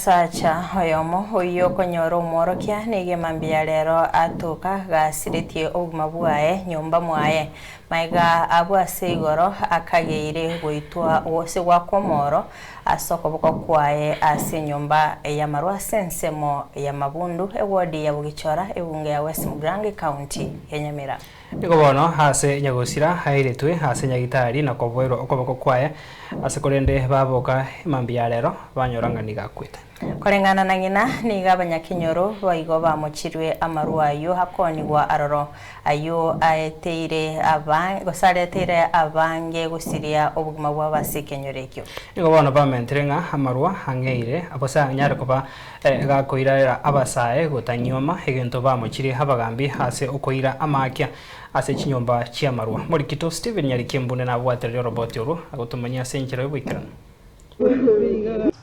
Omosacha oyomo oyo konyoro umworokia nige mambia rero atuka gasiritie obuma bwaye nyumba mwaye maiga abwase igoro akageire goitwa wose gwa komoro asoko boko kwaye ase nyumba ya marwa sensemo ya mabundu ewodi ya bugichora ebunge ya West Mugrange County ya Nyamira. Niko bono hase nyagosira hairetwe hase nyagitari na kobwero okoboko kwaye ase korende baboka mambia rero banyoranganiga kwita korengana na ngina niga abanyakinyoro baigo bamuchirwe amarwa ayo hakonigwa aroro ayo aeteire abange gosareteire abange gusiria obuguma bwa basekenyorekyo niko bono bamenterenga amarwa hangeire abosa nyare koba gakoira abasae gotanyoma egento bamuchiri habagambi hase okoira amakia ase chinyomba chia marwa morikito Steven Nyarikembune na bwaterero robot yoru agotumanya senchero yobikirana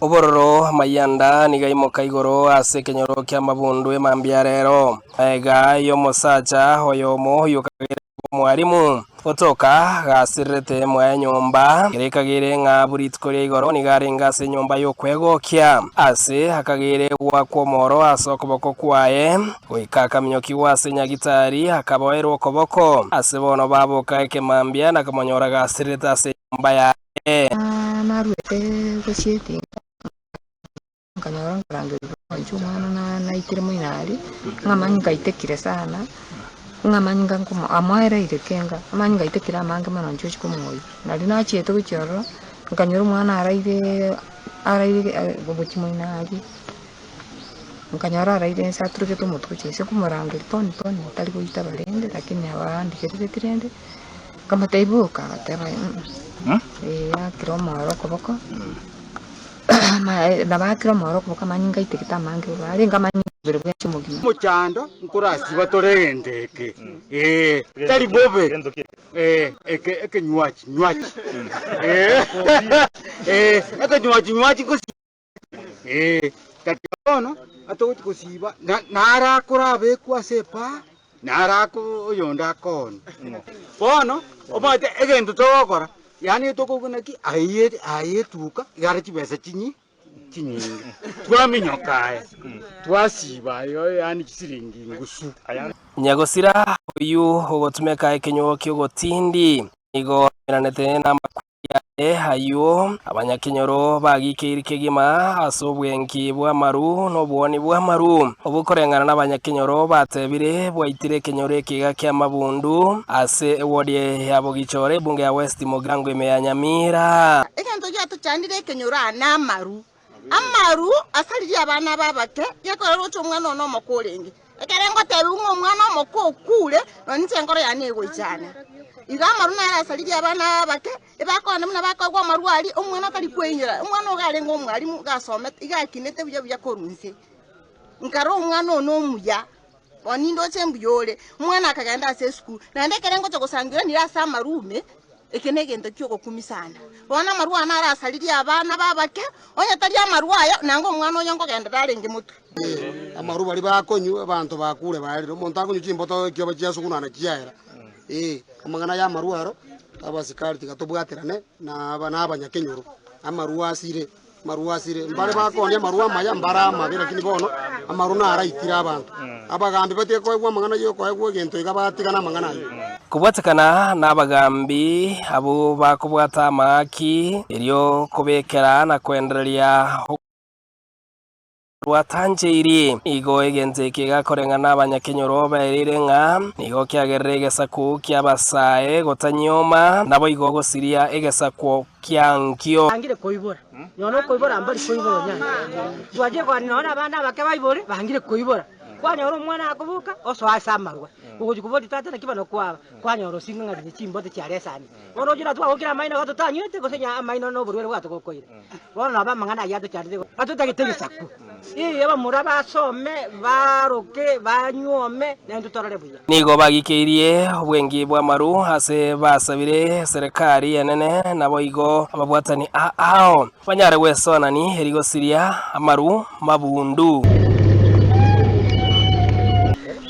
Obororo mayanda nigaimoka igoro ase kenyoro kya mabundu emambia rero ega yo Omosacha oyomo yukagere mwarimu otoka gasirete mwa nyomba gerekagere nga buritkoria igoro nigarenga ase nyomba yo kwegokya ase hakagere wa komoro asokoboko kwaye oikaka mnyoki wase nyagitari akaboero okoboko ase bono baboka ekemambia na kamonyora gasirete ase nyomba ya narwete gociete kanyoro rangi chumana na itire moinari ngamanyi kaitekire sana ngamanyi nganko amwaira irekenga amanyi kaitekira amange manonjo chikomoyo nari nachiete guchoro kanyoro mwana araire gobochi moinari nkanyara araire satruke to mutwe chese kumuranga toni tali goita balende lakini abandi ketetirende kama taibuka tera akiro moro koboko na bakiro moro koboko manyinga itekita mange bari ngamanyi bere bwacho mugima muchando nkurasi batorendeke tali bobe eke nywachi eke nywachi kosi katono atoti kosiba nara kurabe kwasepa nara ko yonda kon bono omate egento tokora yani tokogunaki ayetuka garachi besa chinyi twaminyokaye twasiba yo yani kisiringi ngusu nyagosira uyu ogotumeka ekenyo kyogotindi igo miranete na hayo abanyakinyoro bagikirike gima asobwenki bwa maru no bwoni bwa maru obukorengana n'abanyakinyoro batebire bwaitire kenyoro ekiga kya mabundu ase wodi ya bugichore bunge ya West Mugrange ya Nyamira egento gyato chandire kenyoro na maru amaru asali abana babake yakorero cyo mwana no makorenge ekerengo tebi umwana omokokule nonse ngoro yanego cyane igamaru na asali abana bake ibakona muna bakagwa marwali umwana kali kwenyera umwana ugarengo mwarimu gasome igakinete bya korunse nkaro umwana no muya onindo chembuyole umwana akagenda ase school na ndekerengo cyo gusangira ni asa marume ekenegende kyoko kumisana bona marwana ara asali abana babake onya tali amarwayo nango umwana onyongo genda darenge mutu amaru bali bakonyu abantu bakule bali omuntu akonyu chimboto kyoba kyasukunana kiyaera amangana ya maruaro abasikari tikatobwaterane na abanyakenyoro amaruasire mbale bakonya maruwa maya mbara mabira kini bono amaruna araitira abantu abagambi bateko egwa mangana yo ko egwa gento igabatigana mangana yo kubwatakana n'abagambi abo bakubwata amaki iryo kubekera na kwendereria watanjiri igo egenze kigakorenga n'abanyakenyoro baerire nga nigo kyagerere gesaku kyabasae gotanyoma nabo igo gosiria egesaku kyankyo bangire koibora nyono koibora ambali koibora nyanya twaje kwa nona abana bake baibore bangire koibora kwanyoro mwana akubuka oso asamarwa ukujikubodi tata na kibano kwanyoro singa ngari chimbote charesani ono jira twa okira maina gato tanyete gosenya maina no burwere bwato kokoira bona aba mangana yato charite atutagitege saku aba muraba some baroke banyome nendo torare buya nigo bagikeirie obwengi bwa maru ase basabire serikali enene nabo igo ababwatani ao banyare wesonani erigo siria amaru mabundu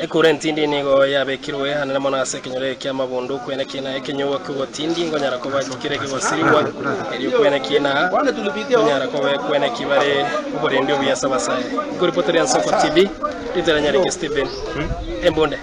Ekurenti ndi nigo yabekirwe hanana mona ase kenyore kia mabundu kwene kina ekenyo ko tindi ngonyara ko bakire ko sirwa eri kwene kina ngonyara ko kwene kibare uborende obiasa basaye kuri poterian soko TV iteranyari ke Steven Embonde.